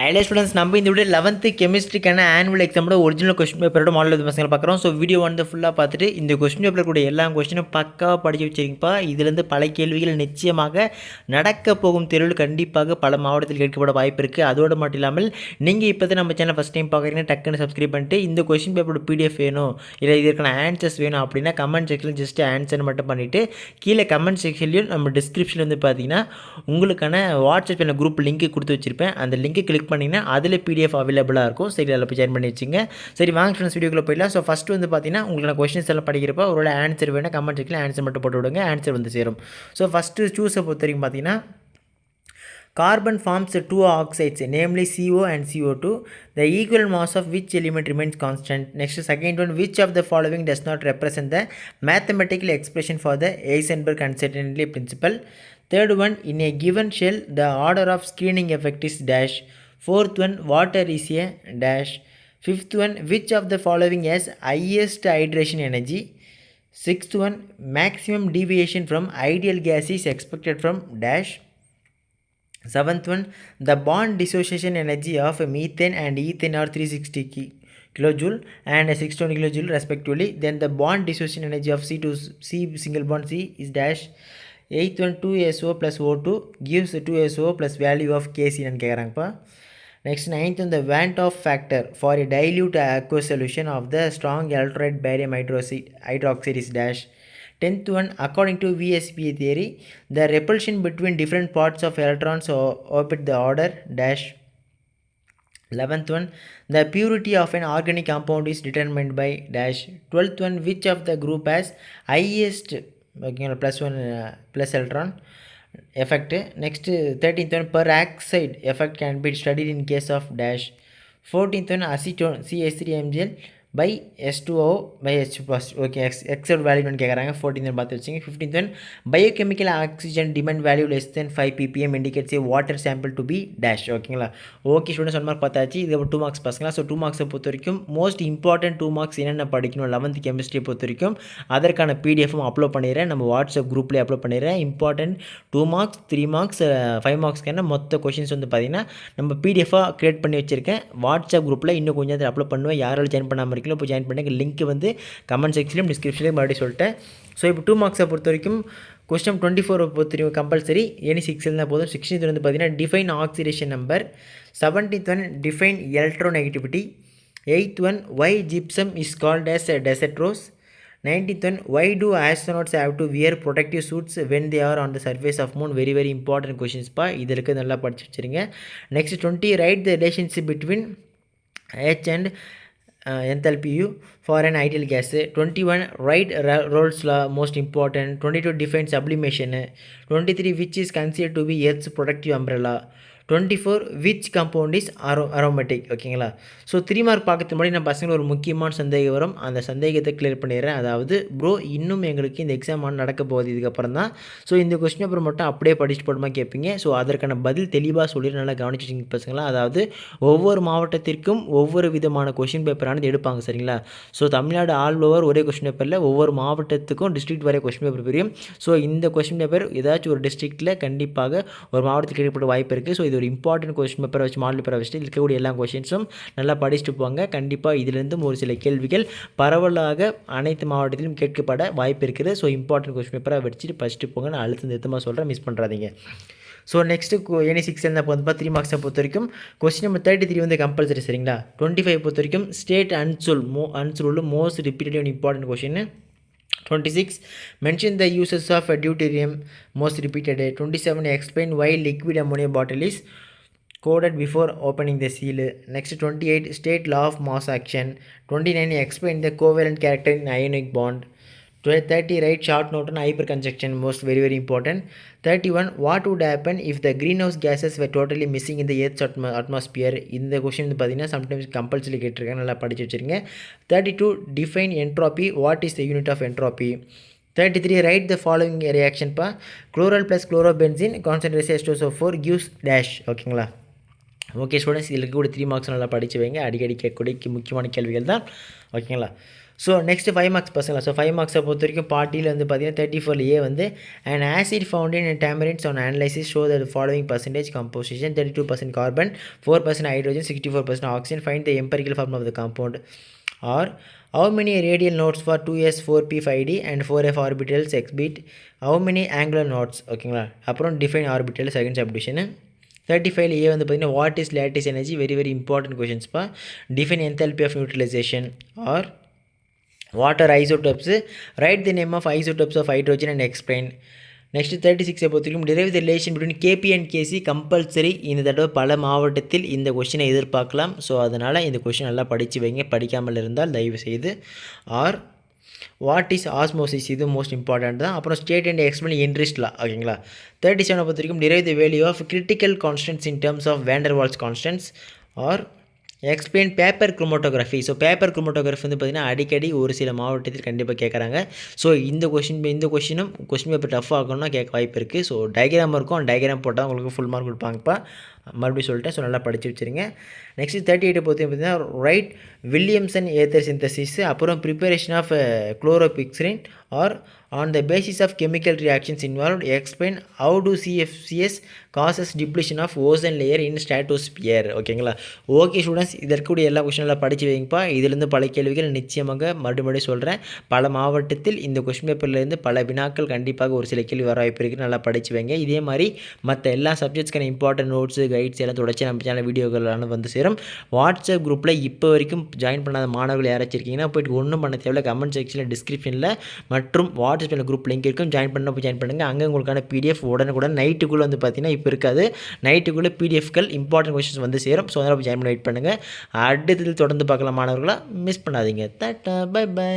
Idea students நம்ம இந்த video 11th கெமிஸ்ட்ரிக்கான ஆனுவல் எக்ஸாமோட ஒரிஜினல் கொஸ்டின் பேப்பரோட மாடல் இது பசங்களை பார்க்குறோம். ஸோ வீடியோ வந்து ஃபுல்லாக பார்த்துட்டு இந்த கொஸ்டின் பேப்பர் கூட எல்லா கொஸ்டினும் பக்காவாக படித்து வச்சிருக்கீங்கப்பா. இதுலேருந்து பல கேள்விகள் நிச்சயமாக நடக்க போகும் தேர்வில் கண்டிப்பாக பல மாவட்டத்தில் கேட்கப்பட வாய்ப்பு இருக்குது. அதோடு மட்டும் இல்லாமல் நீங்கள் இப்போ தான் நம்ம சேனல் ஃபஸ்ட் டைம் பார்க்குறீங்கன்னா டக்குன்னு சப்ஸ்கிரைப் பண்ணிட்டு இந்த கொஸ்டின் பேப்பரோட பிடிஎஃப் வேணும் இல்லை இதற்கான ஆன்சர்ஸ் வேணும் அப்படின்னா கமெண்ட் செக்ஷனில் ஜஸ்ட் ஆன்சர் மட்டும் பண்ணிவிட்டு கீழே கமெண்ட் செக்ஷன்லையும் நம்ம டிஸ்கிரிப்ஷனில் வந்து பார்த்தீங்கன்னா உங்களுக்கான வாட்ஸ்அப் சேனல் குரூப் லிங்க் கொடுத்து வச்சுருப்பேன். அந்த லிங்க் கிளிக் பண்ணிங்கன்னா அதில் பிடிஎஃப் அவைலபிளாக இருக்கும். சரி, அதில் போய் ஜாயின் பண்ணி வச்சுங்க. சரி வாங்க ஃப்ரெண்ட்ஸ் வீடியோக்குள்ளே போயிடலாம். ஸோ ஃபஸ்ட்டு வந்து பார்த்தீங்கன்னா உங்களுக்கு கொஸ்டின்ஸ் எல்லாம் படிக்கிறப்ப ஒரு ஆன்சர் வேணும் கமெண்ட் செக்ஷனில் ஆன்சர் மட்டும் போட்டு விடுங்க, ஆன்சர் வந்து சேரும். ஸோ ஃபஸ்ட்டு சூஸை பொறுத்த வரைக்கும் பார்த்தீங்கன்னா carbon forms two oxides namely CO and CO2. The equal mass of which element remains constant? Next, second one, which of the following does not represent the mathematical expression for the Heisenberg uncertainty principle? Third one, in a given shell the order of screening effect is dash. Fourth one, water is a dash. Fifth one, which of the following has highest hydration energy? Sixth one, maximum deviation from ideal gas is expected from dash. Seventh one, the bond dissociation energy of methane and ethane are 360 kilojoule and 620 kilojoule respectively. Then the bond dissociation energy of C single bond C is dash. Eighth one, 2SO plus O2 gives 2SO plus value of Kc and கேட்குறாங்கப்பா. Next, ninth one, the Van't Hoff factor for a dilute aqueous solution of the strong electrolyte barium hydroxide is dash. 10th one, according to VSEPA theory, the repulsion between different parts of electrons orbit the order dash. 11th one, the purity of an organic compound is determined by dash. 12th one, which of the group has highest plus electron effect? Next, 13th one, peroxide effect can be studied in case of dash. 14th one, acetone CH3Mgl by S2O by H plus. Okay, except value கேட்குறாங்க. 14th பார்த்து வச்சுங்க. 15th one, biochemical oxygen demand value less than 5 ppm indicates a water sample to be dash. ஓகேங்களா? Okay students, 1 mark பார்த்தாச்சு. இது 2 marks பசங்களா. So 2 மார்க்ஸை பொறுத்த வரைக்கும் most important 2 marks என்னென்ன படிக்கணும் 11th கெமிஸ்ட்ரியை பொறுத்த வரைக்கும் அதற்கான பிடிஎஃப்பும் அப்லோட் பண்ணிடுறேன். நம்ம வாட்ஸ்அப் குரூப்லேயே அப்லோட் பண்ணிடுறேன். இம்பார்ட்டன்ட் 2 மார்க்ஸ் 3 மார்க்ஸ் 5 மார்க்ஸ்க்கான மொத்த கொஷின்ஸ் வந்து பார்த்தீங்கன்னா நம்ம பிடிஎஃபாக க்ரியேட் பண்ணி வச்சுருக்கேன். வாட்ஸ்அப் குரூப்பில் இன்னும் கொஞ்சம் அதில் அப்லோட் பண்ணுவேன். யாராலும் ஜாயின் பண்ணாமல் இருக்கீங்களோ இப்போ ஜாயின் பண்ணுங்க. லிங்க் வந்து கமெண்ட் செக்ஷன்லையும் டிஸ்கிரிப்ஷன்லையும் மறுபடியும் சொல்லிட்டேன். ஸோ இப்போ 2 மார்க்ஸை பொறுத்த வரைக்கும் கொஸ்டின் 24 பொறுத்த வரைக்கும் கம்பல்சரி எனி 6 இருந்தால் போதும். 16th வந்து பார்த்தீங்கன்னா define oxidation number. 17th one define electronegativity. 8th one why gypsum is called as desert rose. 19th one, why do astronauts have to wear protective suits when they are on the surface of moon? Very very important questions பா. இது இருக்குது, நல்லா படிச்சு வச்சுருங்க. Next 20, write the relationship between H and enthalpy U for an ideal gas. 21, write Rolle's law, most important. 22, define sublimation. 23, which is considered to be Earth's protective umbrella. 24, which compound is aromatic. ஓகேங்களா? So 3 mark பார்க்கறது முன்னாடி நம்ம பசங்களுக்கு ஒரு முக்கியமான சந்தேகம் வரும். அந்த சந்தேகத்தை கிளியர் பண்ணிடுறேன். அதாவது ப்ரோ இன்னும் எங்களுக்கு இந்த எக்ஸாம் நடக்க போகுது இதுக்கப்புறம் தான். ஸோ இந்த கொஸ்டின் பேப்பர் மட்டும் அப்படியே படிச்சுட்டு போடுமா கேட்பீங்க. ஸோ அதற்கான பதில் தெளிவாக சொல்லி நல்லா கவனிச்சிங்க பசங்களா. அதாவது ஒவ்வொரு மாவட்டத்திற்கும் ஒவ்வொரு விதமான கொஸ்டின் பேப்பரானது எடுப்பாங்க. சரிங்களா? ஸோ தமிழ்நாடு ஆல் ஓவர் ஒரே கொஸ்டின் பேப்பரில் ஒவ்வொரு மாவட்டத்துக்கும் டிஸ்ட்ரிக்ட் வரை கொஸ்டின் பேப்பர் பிரியும். ஸோ இந்த கொஸ்டின் பேப்பர் ஏதாச்சும் ஒரு டிஸ்ட்ரிக்ட்டில் கண்டிப்பாக ஒரு மாவட்டத்துக்கு கிடைக்கப்பட்ட வாய்ப்பு இருக்குது. ஸோ இது ஒரு இம்பார்ட்டன்ட் கொஸ்டின் பேப்பரை வச்சு மாடல் பேப்பரை வச்சுட்டு இருக்கக்கூடிய எல்லா கொஸ்டின்ஸும் நல்லா படிச்சுட்டு போங்க. கண்டிப்பாக இதிலிருந்தும் ஒரு சில கேள்விகள் பரவலாக அனைத்து மாவட்டத்திலும் கேட்கப்பட வாய்ப்பு இருக்குது. ஸோ இம்பார்ட்டன்ட் கொஸ்டின் பேப்பரை வச்சுட்டு படிச்சுட்டு போங்க. நான் அழுத்தம் நிறுத்தமாக சொல்கிறேன், மிஸ் பண்ணுறாதீங்க. ஸோ நெக்ஸ்ட்டு எனி 6 இருந்தால் போதுப்பா. 3 மார்க்ஸை பொறுத்த வரைக்கும் கொஸ்டின் நம்பர் 33 வந்து கம்பல்சரி. சரிங்களா? 25 பொறுத்த வரைக்கும் ஸ்டேட் அன்சோல் most repeated and important question. 26, mention the uses of deuterium, most repeated. 27, explain why liquid ammonia bottle is coded before opening the seal. Next 28, state law of mass action. 29, explain the covalent character in ionic bond. 30, write short note on hyperconjunction, most very very important. 31, what would happen if the greenhouse gases were totally missing in the Earth's atmosphere? இந்த question வந்து பார்த்தீங்கன்னா sometimes compulsory கேட்டிருக்காங்க, நல்லா படிச்சு வச்சுருங்க. 32, define entropy, what is the unit of entropy? 33, write the following reaction பா. Chloral plus chlorobenzene concentration H2SO4 gives dash. ஓகேங்களா? Okay students, இதில் கூட 3 மார்க்ஸ் நல்லா படித்து வைங்க. அடிக்கடி கேட்கக்கூடிய முக்கியமான கேள்விகள் தான். ஓகேங்களா? ஸோ நெக்ஸ்ட்டு 5 மார்க்ஸ் பசங்களா. ஸோ 5 மார்க்ஸை பொறுத்த வரைக்கும் பார்ட்டியில் வந்து பார்த்தீங்கன்னா 34A வந்து and acid found in tamarinds on analysis show the following percentage composition 32% carbon 4% hydrogen 64% oxygen find the empirical form of the compound or how many radial nodes for 2s 4p 5d and 4f orbitals xbit how many angular nodes ஓகேங்களா. அப்புறம் define orbital second subdivision 35 A வந்து பார்த்தீங்கன்னா what is lattice energy very very important கொஷின்ஸ்ப்பா. Define enthalpy of neutralization or what are isotopes write the name of isotopes of hydrogen and explain. Next 36 பொறுத்திருக்கும் derive the relation between KP and KC compulsory. இந்த தடவை பல மாவட்டத்தில் இந்த கொஷினை எதிர்பார்க்கலாம். So அதனால் இந்த கொஷின் நல்லா படித்து வைங்க, படிக்காமல் இருந்தால் தயவு செய்து. ஆர் வாட் இஸ் ஆஸ்மோசிஸ், இது மோஸ்ட் இம்பார்ட்டன்ட் தான். அப்புறம் state and explain interest law ஓகேங்களா. 37 பொறுத்திருக்கும் derive the value of critical constants in terms of van der Waals constants or explain paper chromatography. So paper chromatography வந்து பார்த்திங்கன்னா அடிக்கடி ஒரு சில மாவட்டத்தில் கண்டிப்பாக கேட்குறாங்க. ஸோ இந்த கொஷினும் கொஸ்டின் பேப்பர் டஃப் ஆகணும்னா கேட்க வாய்ப்பு இருக்குது. ஸோ டயக்ராம் இருக்கும், டயக்ராம் போட்டால் உங்களுக்கு ஃபுல் மார்க் கொடுப்பாங்கப்பா. மறுபடியும் சொல்லிட்டேன். ஸோ நல்லா படித்து வச்சுருங்க. நெக்ஸ்ட்டு 38 பார்த்தீங்கன்னா ரைட் வில்லியம்சன் ஏத்தர் சிந்தசிஸ் அப்புறம் preparation of chloropicrin or on the basis of chemical reactions involved explain how to CFCS cause depletion of ozone layer in stratosphere. ஓகேங்களா. ஓகே ஸ்டூடெண்ட்ஸ், இதற்குடைய எல்லா கொஸ்டினெல்லாம் படித்து வைங்கப்பா. இதிலேருந்து பல கேள்விகள் நிச்சயமாக மறுபடியும் சொல்கிறேன். பல மாவட்டத்தில் இந்த கொஸ்டின் பேப்பர்லேருந்து பல வினாக்கள் கண்டிப்பாக ஒரு சில கேள்வி வர வாய்ப்பு இருக்குது. நல்லா படித்து வைங்க. இதே மாதிரி மற்ற எல்லா சப்ஜெக்ட்ஸ்க்கான இம்பார்ட்டன்ட் நோட்ஸு கைட்ஸ் எல்லாம் தொடர்ச்சி நம்ம சேனல் வீடியோக்களான வந்து சேரும். வாட்ஸ்அப் குரூப்பில் இப்போ வரைக்கும் ஜாயின் பண்ணாத மாணவர்கள் யாராச்சும் இருக்கீங்கன்னா போய்ட்டு ஒன்றும் பண்ண தேவையில்ல. கமெண்ட் செக்ஷனில் டிஸ்கிரிப்ஷனில் மற்றும் வாட்ஸ்அப்பில் குரூப் லிங்க் இருக்கும். ஜாயின் பண்ணுங்கள். அங்கே உங்களுக்கான PDF உடனுக்குடன் நைட்டுக்குள்ளே வந்து பார்த்தீங்கன்னா இப்போ இருக்காது, நைட்டுக்குள்ளே PDFகள் இம்பார்ட்டன்ட் கொஸ்டின்ஸ் வந்து சேரும். ஸோ அதனால் ஜாயின் பண்ணி வெயிட் பண்ணுங்கள். அடுத்தது தொடர்ந்து பார்க்கலாம் மாணவர்களாக, மிஸ் பண்ணாதீங்க. Tata bye by.